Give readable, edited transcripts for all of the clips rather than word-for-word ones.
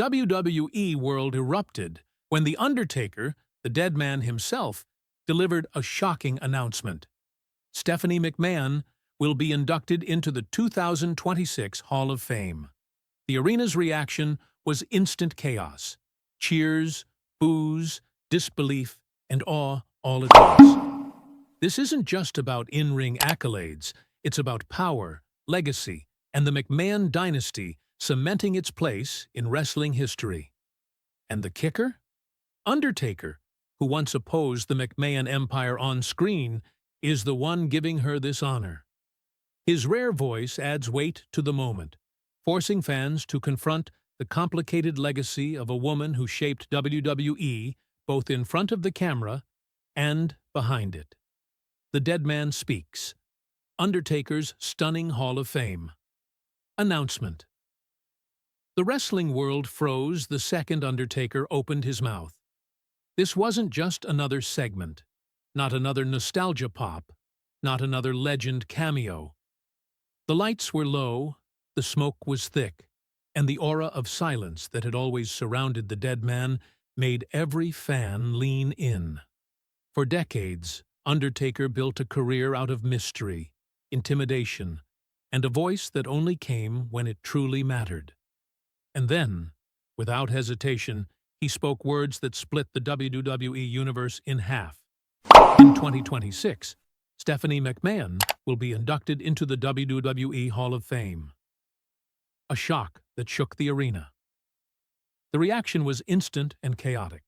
WWE world erupted when The Undertaker, the dead man himself, delivered a shocking announcement. Stephanie McMahon will be inducted into the 2026 Hall of Fame. The arena's reaction was instant chaos. Cheers, boos, disbelief, and awe all at once. This isn't just about in-ring accolades, it's about power, legacy, and the McMahon dynasty cementing its place in wrestling history. And the kicker? Undertaker, who once opposed the McMahon empire on screen, is the one giving her this honor. His rare voice adds weight to the moment, forcing fans to confront the complicated legacy of a woman who shaped WWE both in front of the camera and behind it. The dead man speaks. Undertaker's stunning Hall of Fame. Announcement. The wrestling world froze the second Undertaker opened his mouth. This wasn't just another segment, not another nostalgia pop, not another legend cameo. The lights were low, the smoke was thick, and the aura of silence that had always surrounded the dead man made every fan lean in. For decades, Undertaker built a career out of mystery, intimidation, and a voice that only came when it truly mattered. And then, without hesitation, he spoke words that split the WWE Universe in half. In 2026, Stephanie McMahon will be inducted into the WWE Hall of Fame. A shock that shook the arena. The reaction was instant and chaotic.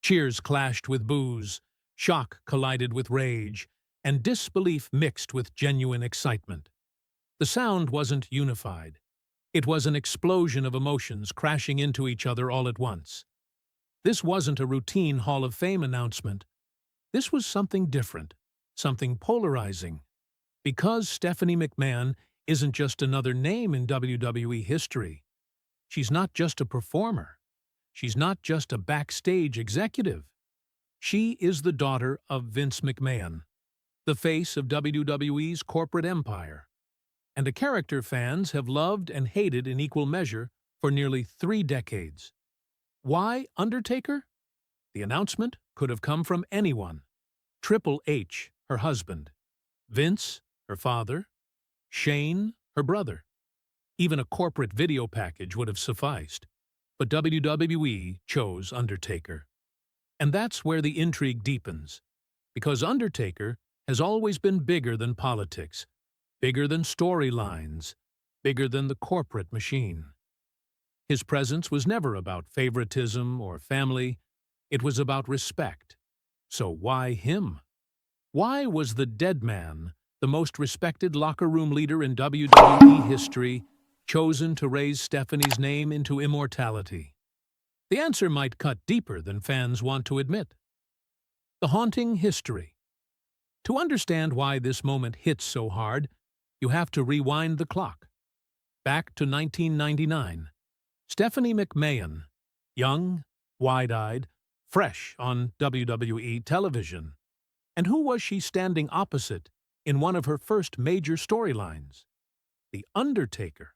Cheers clashed with boos, shock collided with rage, and disbelief mixed with genuine excitement. The sound wasn't unified. It was an explosion of emotions crashing into each other all at once. This wasn't a routine Hall of Fame announcement. This was something different, something polarizing. Because Stephanie McMahon isn't just another name in WWE history. She's not just a performer. She's not just a backstage executive. She is the daughter of Vince McMahon, the face of WWE's corporate empire, and a character fans have loved and hated in equal measure for nearly 3 decades. Why Undertaker? The announcement could have come from anyone. Triple H, her husband. Vince, her father. Shane, her brother. Even a corporate video package would have sufficed. But WWE chose Undertaker. And that's where the intrigue deepens. Because Undertaker has always been bigger than politics, bigger than storylines, bigger than the corporate machine. His presence was never about favoritism or family. It was about respect. So why him? Why was the dead man, the most respected locker room leader in WWE history, chosen to raise Stephanie's name into immortality? The answer might cut deeper than fans want to admit. The haunting history. To understand why this moment hits so hard, you have to rewind the clock. Back to 1999. Stephanie McMahon, young, wide-eyed, fresh on WWE television. And who was she standing opposite in one of her first major storylines? The Undertaker.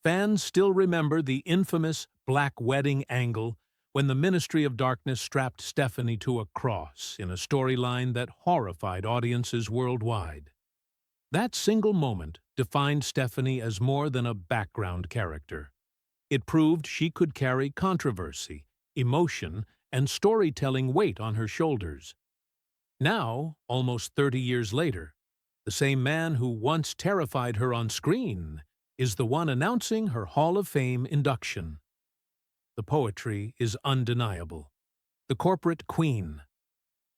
Fans still remember the infamous Black Wedding angle when the Ministry of Darkness strapped Stephanie to a cross in a storyline that horrified audiences worldwide. That single moment defined Stephanie as more than a background character. It proved she could carry controversy, emotion, and storytelling weight on her shoulders. Now, almost 30 years later, the same man who once terrified her on screen is the one announcing her Hall of Fame induction. The poetry is undeniable. The corporate queen.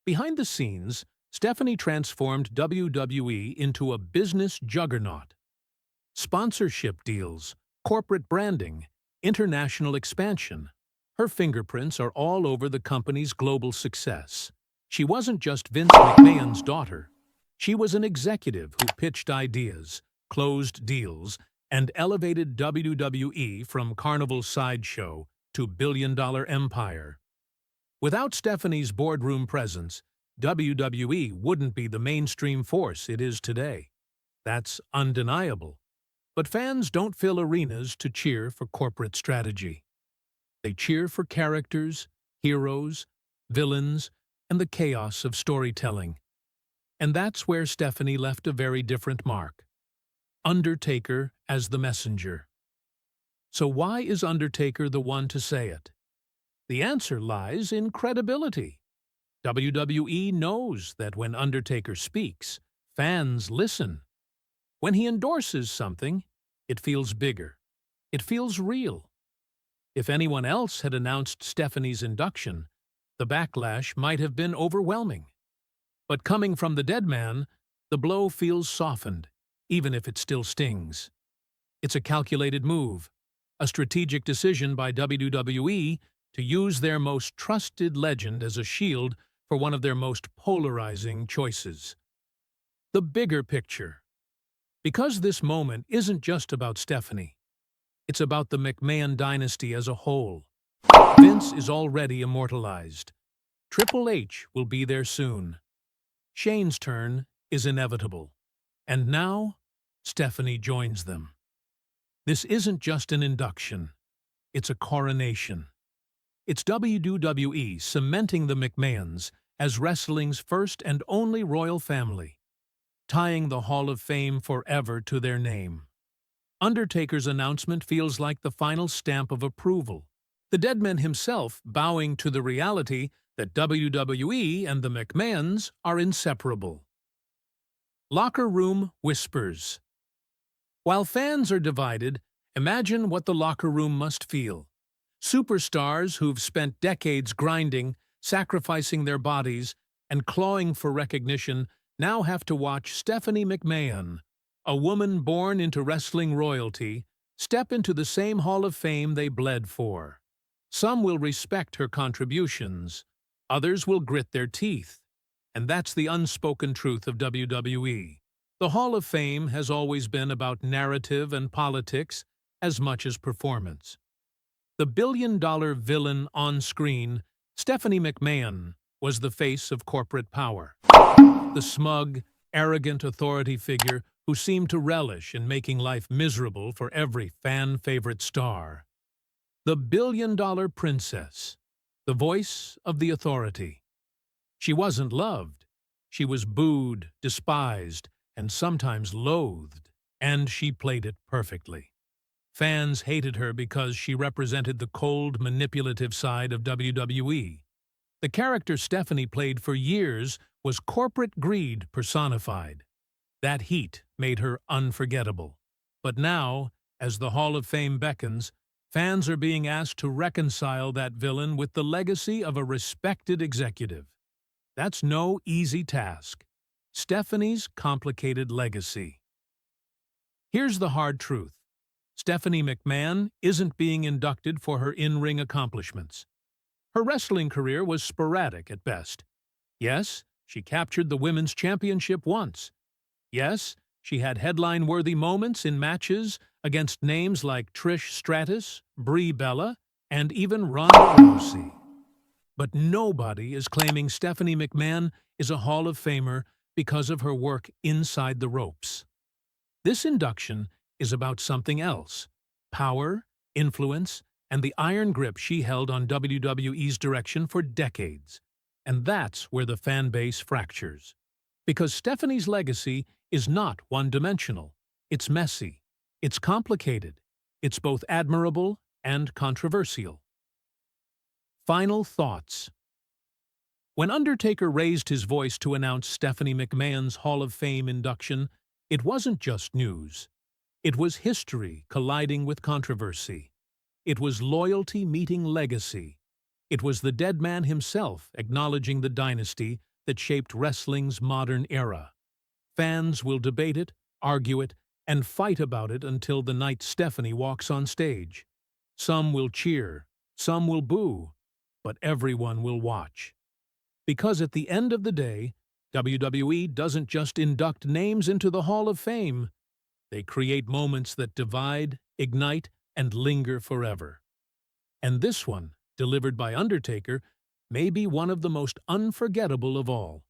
Behind the scenes, Stephanie transformed WWE into a business juggernaut. Sponsorship deals, corporate branding, international expansion. Her fingerprints are all over the company's global success. She wasn't just Vince McMahon's daughter. She was an executive who pitched ideas, closed deals, and elevated WWE from carnival sideshow to billion-dollar empire. Without Stephanie's boardroom presence, WWE wouldn't be the mainstream force it is today. That's undeniable. But fans don't fill arenas to cheer for corporate strategy. They cheer for characters, heroes, villains, and the chaos of storytelling. And that's where Stephanie left a very different mark. Undertaker as the messenger. So why is Undertaker the one to say it? The answer lies in credibility. WWE knows that when Undertaker speaks, fans listen. When he endorses something, it feels bigger. It feels real. If anyone else had announced Stephanie's induction, the backlash might have been overwhelming. But coming from the dead man, the blow feels softened, even if it still stings. It's a calculated move, a strategic decision by WWE to use their most trusted legend as a shield for one of their most polarizing choices. The bigger picture. Because this moment isn't just about Stephanie, it's about the McMahon dynasty as a whole. Vince is already immortalized. Triple H will be there soon. Shane's turn is inevitable. And now, Stephanie joins them. This isn't just an induction. It's a coronation. It's WWE cementing the McMahons as wrestling's first and only royal family, tying the Hall of Fame forever to their name. Undertaker's announcement feels like the final stamp of approval, the deadman himself bowing to the reality that WWE and the McMahons are inseparable. Locker room whispers. While fans are divided, imagine what the locker room must feel. Superstars who've spent decades grinding, sacrificing their bodies, and clawing for recognition now have to watch Stephanie McMahon, a woman born into wrestling royalty, step into the same Hall of Fame they bled for. Some will respect her contributions, others will grit their teeth. And that's the unspoken truth of WWE. The Hall of Fame has always been about narrative and politics as much as performance. The billion-dollar villain on screen, Stephanie McMahon, was the face of corporate power. The smug, arrogant authority figure who seemed to relish in making life miserable for every fan-favorite star. The billion-dollar princess, the voice of the authority. She wasn't loved. She was booed, despised, and sometimes loathed, and she played it perfectly. Fans hated her because she represented the cold, manipulative side of WWE. The character Stephanie played for years was corporate greed personified. That heat made her unforgettable. But now, as the Hall of Fame beckons, fans are being asked to reconcile that villain with the legacy of a respected executive. That's no easy task. Stephanie's complicated legacy. Here's the hard truth. Stephanie McMahon isn't being inducted for her in-ring accomplishments. Her wrestling career was sporadic at best. Yes, she captured the Women's Championship once. Yes, she had headline-worthy moments in matches against names like Trish Stratus, Brie Bella, and even Ronda Rousey. But nobody is claiming Stephanie McMahon is a Hall of Famer because of her work inside the ropes. This induction is about something else: power, influence, and the iron grip she held on WWE's direction for decades. And that's where the fan base fractures. Because Stephanie's legacy is not one-dimensional. It's messy. It's complicated. It's both admirable and controversial. Final thoughts. When Undertaker raised his voice to announce Stephanie McMahon's Hall of Fame induction, it wasn't just news. It was history colliding with controversy. It was loyalty meeting legacy. It was the dead man himself acknowledging the dynasty that shaped wrestling's modern era. Fans will debate it, argue it, and fight about it until the night Stephanie walks on stage. Some will cheer, some will boo, but everyone will watch. Because at the end of the day, WWE doesn't just induct names into the Hall of Fame. They create moments that divide, ignite, and linger forever. And this one, delivered by Undertaker, may be one of the most unforgettable of all.